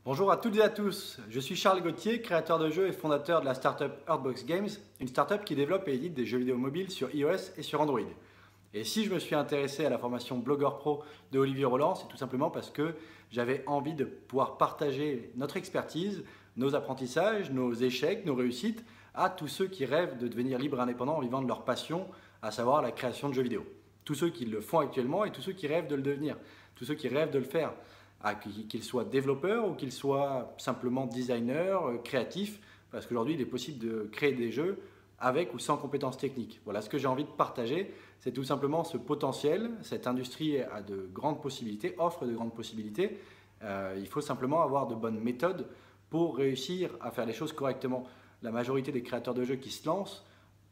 Bonjour à toutes et à tous, je suis Charles Gauthier, créateur de jeux et fondateur de la startup Earthbox Games, une startup qui développe et édite des jeux vidéo mobiles sur iOS et sur Android. Et si je me suis intéressé à la formation Blogueur Pro de Olivier Roland, c'est tout simplement parce que j'avais envie de pouvoir partager notre expertise, nos apprentissages, nos échecs, nos réussites à tous ceux qui rêvent de devenir libres et indépendants en vivant de leur passion, à savoir la création de jeux vidéo. Tous ceux qui le font actuellement et tous ceux qui rêvent de le devenir, tous ceux qui rêvent de le faire, qu'ils soient développeurs ou qu'ils soient simplement designers, créatifs, parce qu'aujourd'hui il est possible de créer des jeux avec ou sans compétences techniques. Voilà ce que j'ai envie de partager, c'est tout simplement ce potentiel. Cette industrie a de grandes possibilités, offre de grandes possibilités. Il faut simplement avoir de bonnes méthodes pour réussir à faire les choses correctement. La majorité des créateurs de jeux qui se lancent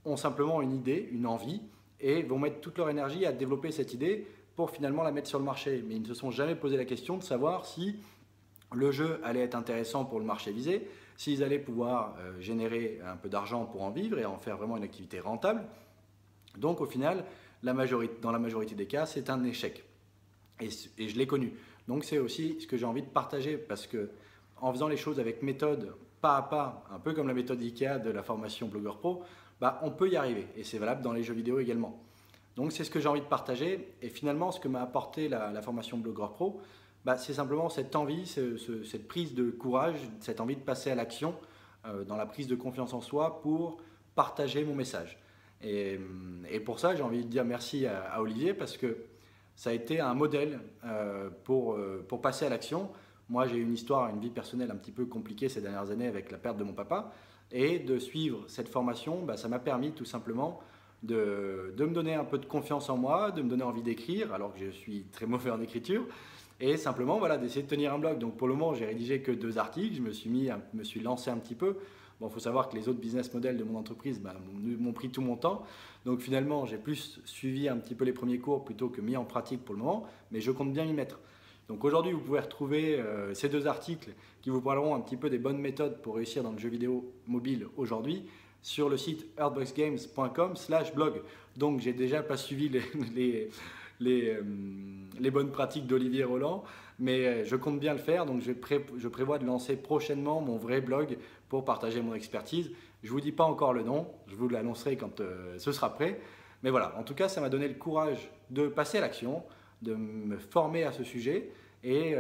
ont simplement une idée, une envie, et vont mettre toute leur énergie à développer cette idée pour finalement la mettre sur le marché. Mais ils ne se sont jamais posé la question de savoir si le jeu allait être intéressant pour le marché visé, s'ils allaient pouvoir générer un peu d'argent pour en vivre et en faire vraiment une activité rentable. Donc au final, dans la majorité des cas, c'est un échec. Et je l'ai connu. Donc c'est aussi ce que j'ai envie de partager parce que en faisant les choses avec méthode, pas à pas, un peu comme la méthode IKEA de la formation Blogueur Pro, on peut y arriver. Et c'est valable dans les jeux vidéo également. Donc c'est ce que j'ai envie de partager. Et finalement, ce que m'a apporté la formation Blogueur Pro, c'est simplement cette envie, cette prise de courage, cette envie de passer à l'action dans la prise de confiance en soi pour partager mon message. Et pour ça, j'ai envie de dire merci à Olivier parce que ça a été un modèle pour passer à l'action. Moi, j'ai eu une histoire, une vie personnelle un petit peu compliquée ces dernières années avec la perte de mon papa. Et de suivre cette formation, ça m'a permis tout simplement de me donner un peu de confiance en moi, de me donner envie d'écrire, alors que je suis très mauvais en écriture, et simplement d'essayer de tenir un blog. Donc pour le moment, j'ai rédigé que 2 articles, je me suis lancé un petit peu. Bon, il faut savoir que les autres business models de mon entreprise m'ont pris tout mon temps. Donc finalement, j'ai plus suivi un petit peu les premiers cours plutôt que mis en pratique pour le moment, mais je compte bien y mettre. Donc aujourd'hui, vous pouvez retrouver ces 2 articles qui vous parleront un petit peu des bonnes méthodes pour réussir dans le jeu vidéo mobile aujourd'hui sur le site earthboxgames.com/blog. Donc j'ai déjà pas suivi les bonnes pratiques d'Olivier Roland, mais je compte bien le faire. Donc je prévois de lancer prochainement mon vrai blog pour partager mon expertise. Je ne vous dis pas encore le nom, je vous l'annoncerai quand ce sera prêt. Mais voilà, en tout cas, ça m'a donné le courage de passer à l'action, de me former à ce sujet et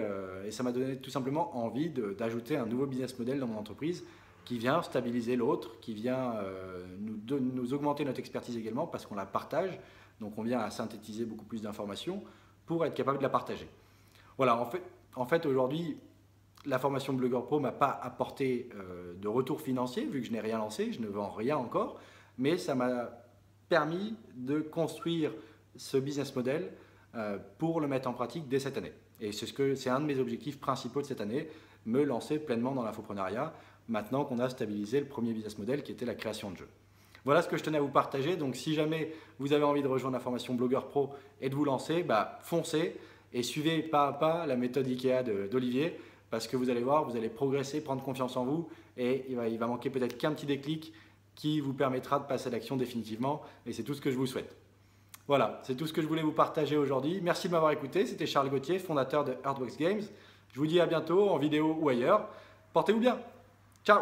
ça m'a donné tout simplement envie d'ajouter un nouveau business model dans mon entreprise qui vient stabiliser l'autre, qui vient nous augmenter notre expertise également parce qu'on la partage. Donc on vient à synthétiser beaucoup plus d'informations pour être capable de la partager. Voilà, en fait aujourd'hui, la formation Blogueur Pro ne m'a pas apporté de retour financier vu que je n'ai rien lancé, je ne vends rien encore, mais ça m'a permis de construire ce business model pour le mettre en pratique dès cette année. Et c'est un de mes objectifs principaux de cette année, me lancer pleinement dans l'infoprenariat, maintenant qu'on a stabilisé le premier business model qui était la création de jeux. Voilà ce que je tenais à vous partager. Donc si jamais vous avez envie de rejoindre la formation Blogueur Pro et de vous lancer, foncez et suivez pas à pas la méthode IKEA d'Olivier parce que vous allez voir, vous allez progresser, prendre confiance en vous et il va manquer peut-être qu'un petit déclic qui vous permettra de passer à l'action définitivement et c'est tout ce que je vous souhaite. Voilà, c'est tout ce que je voulais vous partager aujourd'hui. Merci de m'avoir écouté. C'était Charles Gauthier, fondateur de Earthbox Games. Je vous dis à bientôt en vidéo ou ailleurs. Portez-vous bien. Ciao!